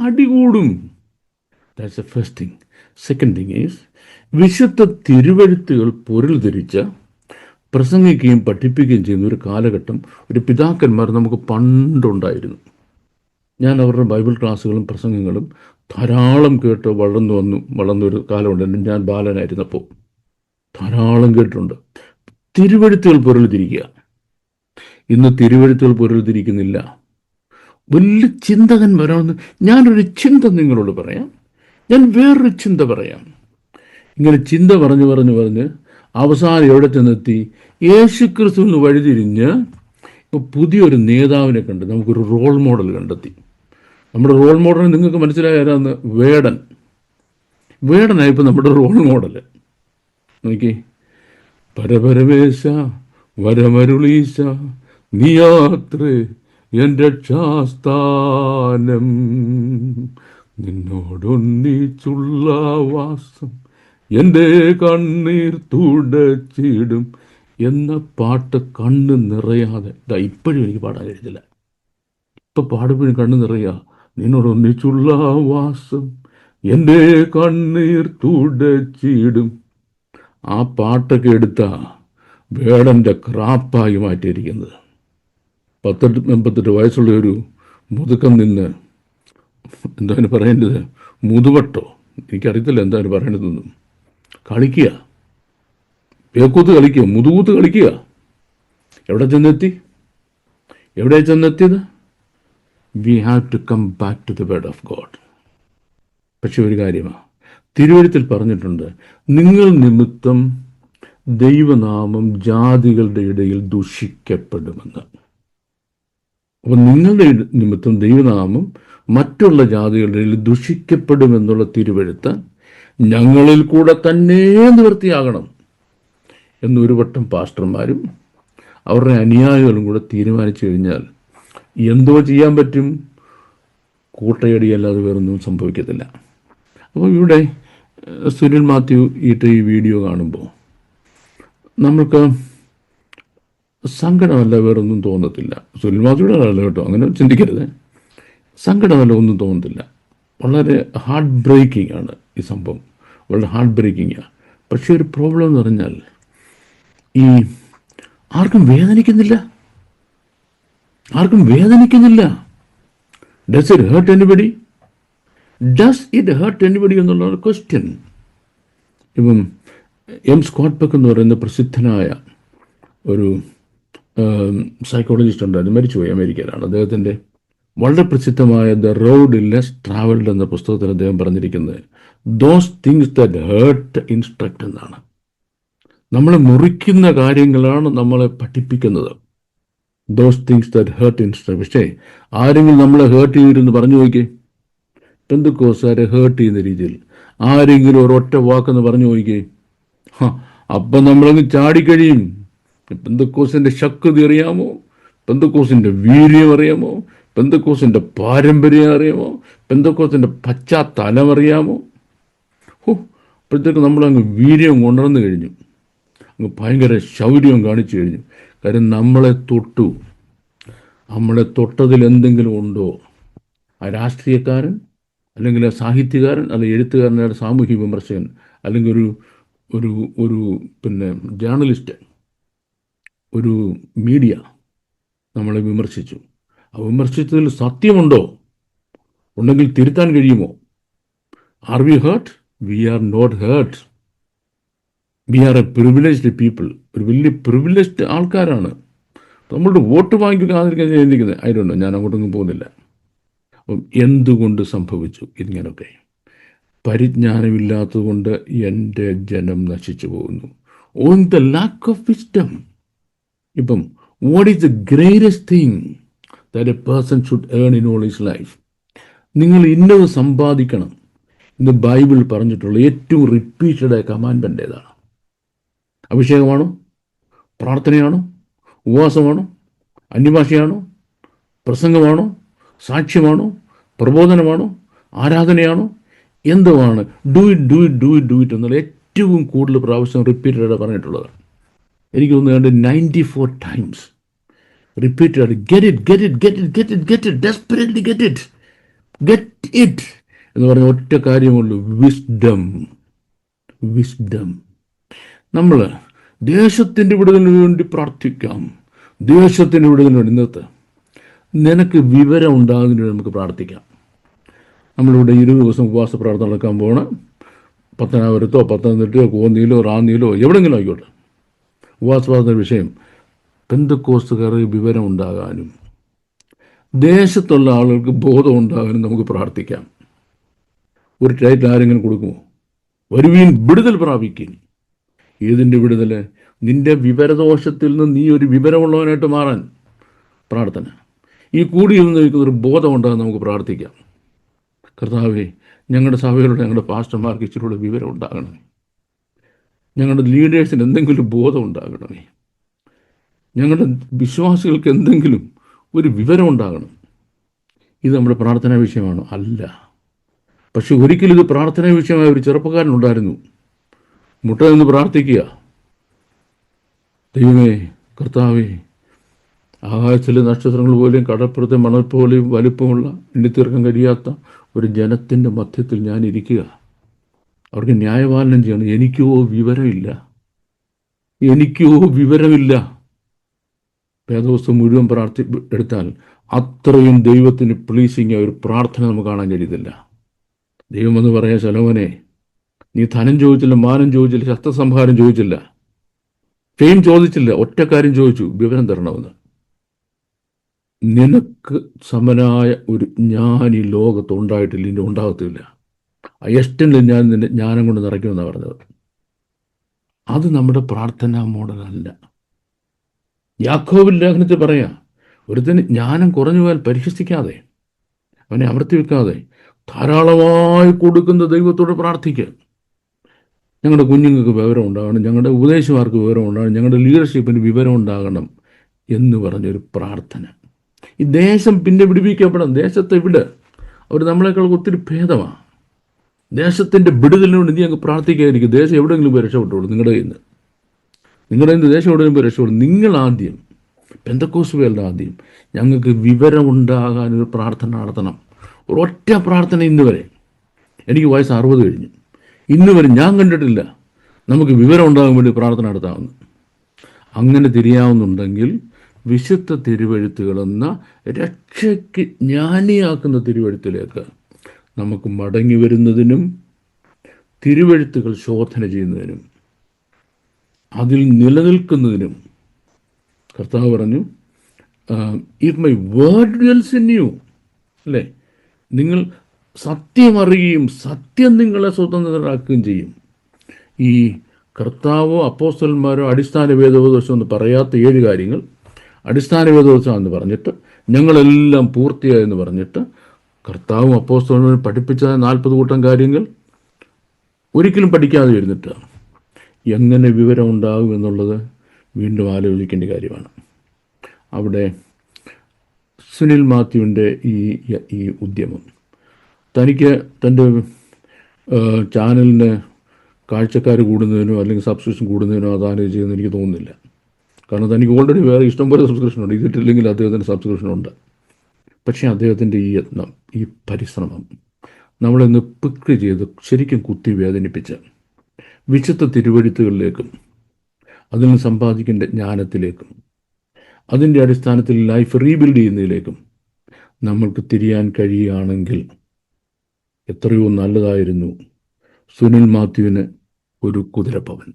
അടികൂടും. That's the first thing. Second thing is, വിശുദ്ധ തിരുവെഴുത്തുകൾ പൊരുൾ ധരിച്ച് പ്രസംഗിക്കുകയും പഠിപ്പിക്കുകയും ചെയ്യുന്ന ഒരു കാലഘട്ടം, ഒരു പിതാക്കന്മാർ നമുക്ക് പണ്ടുണ്ടായിരുന്നു. ഞാൻ അവരുടെ ബൈബിൾ ക്ലാസ്സുകളും പ്രസംഗങ്ങളും ധാരാളം കേട്ട് വളർന്നൊരു കാലമുണ്ട്. ഞാൻ ബാലനായിരുന്നപ്പോൾ ധാരാളം കേട്ടിട്ടുണ്ട്. തിരുവെഴുത്തുകൾ പൊരുൾ തിരിക്കുക. ഇന്ന് തിരുവെഴുത്തുകൾ പൊരുൾ തിരിക്കുന്നില്ല. വലിയ ചിന്തകന്മാരാണെന്ന് ഞാനൊരു ചിന്ത നിങ്ങളോട് പറയാം, ഞാൻ വേറൊരു ചിന്ത പറയാം. ഇങ്ങനെ ചിന്ത പറഞ്ഞ് അവസാനം എവിടെ ചെന്നെത്തി? യേശുക്രിസ്തുവിൽ നിന്ന് വഴിതിരിഞ്ഞ് ഇപ്പോൾ പുതിയൊരു നേതാവിനെ കണ്ട് നമുക്കൊരു റോൾ മോഡൽ കണ്ടെത്തി. നമ്മുടെ റോൾ മോഡൽ നിങ്ങൾക്ക് മനസ്സിലായാലെന്ന്? വേടനായിപ്പോൾ നമ്മുടെ റോൾ മോഡൽ. നോക്കി, പരപരമേശ വരമരുളീശ നീയാത്രേ എൻ്റെ രക്ഷാസ്ഥാനം, നിന്നോടൊന്നിച്ചുള്ള വാസം എൻ്റെ കണ്ണീർ തുടച്ചിടും എന്ന പാട്ട് കണ്ണ് നിറയാതെ ഇപ്പോഴും എനിക്ക് പാടാൻ കഴിയത്തില്ല. ഇപ്പം പാടുമ്പോഴും കണ്ണ് നിറയുക. നിന്നോടൊന്നിച്ചുള്ള വാസം എൻ്റെ കണ്ണീർ തുടച്ചിടും. ആ പാട്ടൊക്കെ എടുത്ത വേടൻ്റെ ക്രാപ്പായി മാറ്റിയിരിക്കുന്നത്. 88 വയസ്സുള്ള ഒരു മുതുക്കം നിന്ന് എന്താണ് പറയേണ്ടത്? മുതുവട്ടോ, എനിക്കറിയത്തില്ല എന്താണ് പറയേണ്ടതെന്നും. കളിക്കുക, പേക്കൂത്ത് കളിക്കുക, മുതുകൂത്ത് കളിക്കുക. എവിടെ ചെന്നെത്തിയത്? We have to come back to the word of God. പക്ഷെ ഒരു കാര്യമാണ്, തിരുവെഴുത്തിൽ പറഞ്ഞിട്ടുണ്ട്, നിങ്ങൾ നിമിത്തം ദൈവനാമം ജാതികളുടെ ഇടയിൽ ദുഷിക്കപ്പെടുമെന്ന്. അപ്പം നിങ്ങളുടെ നിമിത്തം ദൈവനാമം മറ്റുള്ള ജാതികളുടെ ഇടയിൽ ദുഷിക്കപ്പെടുമെന്നുള്ള തിരുവെഴുത്ത് ഞങ്ങളിൽ കൂടെ തന്നെ നിവൃത്തിയാകണം എന്നൊരു വട്ടം പാസ്റ്റർമാരും അവരുടെ അനുയായികളും കൂടെ തീരുമാനിച്ചു കഴിഞ്ഞാൽ എന്തോ ചെയ്യാൻ പറ്റും? കൂട്ടയടിയല്ലാതെ വേറൊന്നും സംഭവിക്കത്തില്ല. അപ്പോൾ ഇവിടെ സുനിൽ മാത്യു ഇട്ട ഈ വീഡിയോ കാണുമ്പോൾ നമുക്ക് സങ്കടമല്ല വേറൊന്നും തോന്നത്തില്ല. സുനിൽ മാത്യുയുടെ അല്ല കേട്ടോ, അങ്ങനെ ചിന്തിക്കരുത്. സങ്കടമല്ല, ഒന്നും തോന്നത്തില്ല. വളരെ ഹാർട്ട് ബ്രേക്കിംഗ് ആണ് ഈ സംഭവം, വളരെ ഹാർട്ട് ബ്രേക്കിംഗാണ്. പക്ഷേ ഒരു പ്രോബ്ലം എന്ന് പറഞ്ഞാൽ ഈ ആർക്കും വേദനിക്കുന്നില്ല. ഡസ് ഇറ്റ് ഹേർട്ട് എനിബഡി എന്നുള്ള ക്വസ്റ്റ്യൻ. ഇപ്പം എം സ്കോട്ട് പെക്ക് എന്ന് പറയുന്ന പ്രസിദ്ധനായ ഒരു സൈക്കോളജിസ്റ്റ് ഉണ്ടായിരുന്നു, മരിച്ചുപോയി, അമേരിക്കയിലാണ്. അദ്ദേഹത്തിൻ്റെ വളരെ പ്രസിദ്ധമായ ദ റോഡ് ലെസ് ട്രാവൽഡ് എന്ന പുസ്തകത്തിൽ അദ്ദേഹം പറഞ്ഞിരിക്കുന്നത് those things that hurt instruct എന്നാണ്. നമ്മളെ മുറിക്കുന്ന കാര്യങ്ങളാണ് നമ്മളെ പഠിപ്പിക്കുന്നത്. Those things that hurt instead. പക്ഷേ ആരെങ്കിലും നമ്മളെ ഹേർട്ട് ചെയ്തിരുന്ന് പറഞ്ഞു നോക്കിയേ, പെന്തക്കോസ്തുകാരെ ഹേർട്ട് ചെയ്യുന്ന രീതിയിൽ ആരെങ്കിലും ഒരൊറ്റ വാക്കെന്ന് പറഞ്ഞു നോക്കിയേ, അപ്പം നമ്മളങ്ങ് ചാടിക്കഴിയും. പെന്തക്കോസിൻ്റെ ശക്തി അറിയാമോ? പെന്തക്കോസിൻ്റെ വീര്യം അറിയാമോ? പെന്തക്കോസിൻ്റെ പാരമ്പര്യം അറിയാമോ? പെന്തക്കോസിൻ്റെ പശ്ചാത്തലം അറിയാമോ? അപ്പോഴത്തേക്ക് നമ്മളങ്ങ് വീര്യം കൊണ്ടുവന്നു കഴിഞ്ഞു, അങ്ങ് ഭയങ്കര ശൗര്യം കാണിച്ചു കഴിഞ്ഞു. കാര്യം നമ്മളെ തൊട്ടതിൽ എന്തെങ്കിലും ഉണ്ടോ? ആ രാഷ്ട്രീയക്കാരൻ, അല്ലെങ്കിൽ ആ സാഹിത്യകാരൻ, അല്ലെങ്കിൽ എഴുത്തുകാരൻ, സാമൂഹ്യ വിമർശകൻ, അല്ലെങ്കിൽ ഒരു ഒരു ഒരു പിന്നെ ജേർണലിസ്റ്റ്, ഒരു മീഡിയ നമ്മളെ വിമർശിച്ചു. ആ വിമർശിച്ചതിൽ സത്യമുണ്ടോ? ഉണ്ടെങ്കിൽ തിരുത്താൻ കഴിയുമോ? Are we hurt? We are not hurt. We are a privileged people. ഒരു വലിയ പ്രിവിലേജ്ഡ് ആൾക്കാരാണ്. നമ്മളുടെ വോട്ട് വാങ്ങിക്കാതിരിക്കാൻ ചിന്തിക്കുന്നത്. ആയിരുന്നു, ഞാൻ അങ്ങോട്ടൊന്നും പോകുന്നില്ല. അപ്പം എന്തുകൊണ്ട് സംഭവിച്ചു ഇങ്ങനൊക്കെ? പരിജ്ഞാനമില്ലാത്തതുകൊണ്ട് എൻ്റെ ജനം നശിച്ചു പോകുന്നു. On the lack of wisdom. ഇപ്പം what is the greatest thing that a person should earn in all his life? നിങ്ങൾ ഇന്നത് സമ്പാദിക്കണം എന്ന് ബൈബിൾ പറഞ്ഞിട്ടുള്ള ഏറ്റവും റിപ്പീറ്റഡ് കമാൻഡ്മെൻ്റ് ഏതാണ്? അഭിഷേകമാണോ? പ്രാർത്ഥനയാണോ? ഉപവാസമാണോ? അന്യഭാഷയാണോ? പ്രസംഗമാണോ? സാക്ഷ്യമാണോ? പ്രബോധനമാണോ? ആരാധനയാണോ? എന്തുവാണ്? Do it, do it, do it, do it എന്നുള്ള ഏറ്റവും കൂടുതൽ പ്രാവശ്യം റിപ്പീറ്റഡ് പറഞ്ഞിട്ടുള്ളത്. എനിക്ക് തോന്നുന്നുണ്ട് 94 times repeated. Get it, get it, get it, get it, get it, desperately get it, get it എന്ന് പറഞ്ഞ ഒറ്റ കാര്യമുള്ളൂ: വിസ്ഡം. വിസ്ഡം. നമ്മൾ ദേശത്തിൻ്റെ വിടുതലിന് വേണ്ടി പ്രാർത്ഥിക്കാം. ദേശത്തിൻ്റെ വിടുതലിന് വേണ്ടി ഇന്നത്തെ നിനക്ക് വിവരം ഉണ്ടാകുന്നതിന് വേണ്ടി നമുക്ക് പ്രാർത്ഥിക്കാം. നമ്മളിവിടെ 20 ദിവസം ഉപവാസ പ്രാർത്ഥന നടക്കാൻ പോകണം. പത്തനാപുരത്തോ പത്തനംതിട്ടയോ കോന്നിയിലോ റാന്നിയിലോ എവിടെയെങ്കിലും ആയിക്കോട്ടെ. ഉപവാസ പ്രാർത്ഥന വിഷയം പെന്തക്കോസ്തുകാർക്ക് വിവരം ഉണ്ടാകാനും ദേശത്തുള്ള ആളുകൾക്ക് ബോധം ഉണ്ടാകാനും നമുക്ക് പ്രാർത്ഥിക്കാം. ഒരു ടൈറ്റിൽ ആരെങ്കിലും കൊടുക്കുമോ? വരുവീൻ വിടുതൽ പ്രാപിക്കും. ഏതിൻ്റെ വിടുതൽ? നിന്റെ വിവരദോഷത്തിൽ നിന്ന് നീ ഒരു വിവരമുള്ളവനായിട്ട് മാറാൻ പ്രാർത്ഥന. ഈ കൂടിയിരുന്ന് നിൽക്കുന്നൊരു ബോധമുണ്ടാകാൻ നമുക്ക് പ്രാർത്ഥിക്കാം. കർത്താവേ, ഞങ്ങളുടെ സഭയിലൂടെ ഞങ്ങളുടെ പാസ്റ്റർമാർക്ക് ഇച്ചിരിയുടെ വിവരം ഉണ്ടാകണമേ. ഞങ്ങളുടെ ലീഡേഴ്സിന് എന്തെങ്കിലും ബോധം ഉണ്ടാകണമേ. ഞങ്ങളുടെ വിശ്വാസികൾക്ക് എന്തെങ്കിലും ഒരു വിവരം ഉണ്ടാകണം. ഇത് നമ്മുടെ പ്രാർത്ഥനാ വിഷയമാണോ? അല്ല. പക്ഷെ ഒരിക്കലും ഇത് പ്രാർത്ഥനാ വിഷയമായ ഒരു ചെറുപ്പക്കാരനുണ്ടായിരുന്നു. മുട്ട നിന്ന് പ്രാർത്ഥിക്കുക: ദൈവമേ, കർത്താവേ, ആകാശത്തിലെ നക്ഷത്രങ്ങൾ പോലെയും കടപ്പുറത്തെ മണൽ പോലെയും വലുപ്പമുള്ള എണ്ണിത്തീർക്കാൻ കഴിയാത്ത ഒരു ജനത്തിൻ്റെ മധ്യത്തിൽ ഞാൻ ഇരിക്കുക. അവർക്ക് ന്യായപാലനം ചെയ്യണം. എനിക്കോ വിവരമില്ല, എനിക്കോ വിവരമില്ല. വേദപുസ്തകം മുഴുവൻ എടുത്താൽ അത്രയും ദൈവത്തിന് പ്ലീസിങ് ഒരു പ്രാർത്ഥന നമുക്ക് കാണാൻ കഴിയത്തില്ല. ദൈവമെന്ന് പറയാ: ശലോമോനെ, നീ ധനം ചോദിച്ചില്ല, മാനം ചോദിച്ചില്ല, ശസ്ത്രസംഹാരം ചോദിച്ചില്ല, ഫെയിം ചോദിച്ചില്ല, ഒറ്റ കാര്യം ചോദിച്ചു: വിവരം തരണമെന്ന്. നിനക്ക് സമനായ ഒരു ജ്ഞാനി ലോകത്തുണ്ടായിട്ടില്ല, ഇനി ഉണ്ടാകത്തില്ല. ആ എസ്റ്റനിൽ ഞാൻ നിന്നെ ജ്ഞാനം കൊണ്ട് നിറയ്ക്കുമെന്നാണ് പറഞ്ഞത്. അത് നമ്മുടെ പ്രാർത്ഥനാ മോഡലല്ല. യാക്കോബിന്റെ ലേഖനത്തിൽ പറയാം: ഒരുത്തന് ജ്ഞാനം കുറഞ്ഞു പോയാൽ പരിഹസിക്കാതെ, അവനെ അമർത്തി വെക്കാതെ ധാരാളമായി കൊടുക്കുന്ന ദൈവത്തോട് പ്രാർത്ഥിക്കുക. ഞങ്ങളുടെ കുഞ്ഞുങ്ങൾക്ക് വിവരം ഉണ്ടാകണം, ഞങ്ങളുടെ ഉപദേശമാർക്ക് വിവരം ഉണ്ടാകണം, ഞങ്ങളുടെ ലീഡർഷിപ്പിന് വിവരം ഉണ്ടാകണം എന്ന് പറഞ്ഞൊരു പ്രാർത്ഥന. ഈ ദേശം പിന്നെ വിടുവിക്കപ്പെടാം. ദേശത്തെ വിട്. അവർ നമ്മളെക്കാൾ ഒത്തിരി ഭേദമാണ്. ദേശത്തിൻ്റെ വിടുതലിനോട് നീ അങ്ങ് പ്രാർത്ഥിക്കാതിരിക്കും. ദേശം എവിടെയെങ്കിലും പോയി രക്ഷപ്പെട്ടുള്ളൂ. നിങ്ങളുടെ കയ്യിൽ നിന്ന് ദേശം എവിടെയെങ്കിലും പോയി രക്ഷപ്പെടും. നിങ്ങളാദ്യം, പെന്തക്കോസ്തുകാരുടെ ആദ്യം, ഞങ്ങൾക്ക് വിവരമുണ്ടാകാനൊരു പ്രാർത്ഥന നടത്തണം. ഒരൊറ്റ പ്രാർത്ഥന ഇന്ന് വരെ, എനിക്ക് വയസ്സ് 60 കഴിഞ്ഞു, ഇന്ന് വരെ ഞാൻ കണ്ടിട്ടില്ല നമുക്ക് വിവരം ഉണ്ടാകാൻ വേണ്ടി പ്രാർത്ഥന നടത്താമെന്ന്. അങ്ങനെ തിരിയാവുന്നുണ്ടെങ്കിൽ വിശുദ്ധ തിരുവെഴുത്തുകളെന്ന രക്ഷയ്ക്ക് ജ്ഞാനിയാക്കുന്ന തിരുവെഴുത്തിലേക്ക് നമുക്ക് മടങ്ങി വരുന്നതിനും തിരുവെഴുത്തുകൾ ശോധന ചെയ്യുന്നതിനും അതിൽ നിലനിൽക്കുന്നതിനും കർത്താവ് പറഞ്ഞു: if my word dwells in you, അല്ലേ, നിങ്ങൾ സത്യം അറിയുകയും സത്യം നിങ്ങളെ സ്വതന്ത്രരാക്കുകയും ചെയ്യും. ഈ കർത്താവോ അപ്പോസ്തലന്മാരോ അടിസ്ഥാന വേദോപദേശം എന്ന് പറയാത്ത 7 കാര്യങ്ങൾ അടിസ്ഥാന വേദോത്സവം പറഞ്ഞിട്ട് ഞങ്ങളെല്ലാം പൂർത്തിയായെന്ന് പറഞ്ഞിട്ട് കർത്താവും അപ്പോസ്തലനും പഠിപ്പിച്ച 40 കൂട്ടം കാര്യങ്ങൾ ഒരിക്കലും പഠിക്കാതെ ഇരുന്നിട്ട് എങ്ങനെ വിവരം ഉണ്ടാകും എന്നുള്ളത് വീണ്ടും ആലോചിക്കേണ്ട കാര്യമാണ്. അവിടെ സുനിൽ മാത്യുവിൻ്റെ ഈ ഉദ്യമം തനിക്ക് തൻ്റെ ചാനലിന് കാഴ്ചക്കാർ കൂടുന്നതിനോ അല്ലെങ്കിൽ സബ്സ്ക്രിപ്ഷൻ കൂടുന്നതിനോ അതാണ് ചെയ്യുന്നത് എനിക്ക് തോന്നുന്നില്ല. കാരണം തനിക്ക് ഓൾറെഡി വേറെ ഇഷ്ടംപോലെ സബ്സ്ക്രിപ്ഷനുണ്ട്. ഇതിട്ടില്ലെങ്കിൽ അദ്ദേഹത്തിന് സബ്സ്ക്രിപ്ഷനുണ്ട്. പക്ഷേ അദ്ദേഹത്തിൻ്റെ ഈ യത്നം, ഈ പരിശ്രമം നമ്മളിന്ന് പിക്ക് ചെയ്ത് ശരിക്കും കുത്തി വേദനിപ്പിച്ച് വിശുദ്ധ തിരുവെഴുത്തുകളിലേക്കും അതിൽ നിന്ന് സമ്പാദിക്കേണ്ട ജ്ഞാനത്തിലേക്കും അതിൻ്റെ അടിസ്ഥാനത്തിൽ ലൈഫ് റീബിൽഡ് ചെയ്യുന്നതിലേക്കും നമ്മൾക്ക് തിരിയാൻ കഴിയുകയാണെങ്കിൽ എത്രയോ നല്ലതായിരുന്നു സുനിൽ മാത്യുവിന് ഒരു കുതിരപ്പവൻ.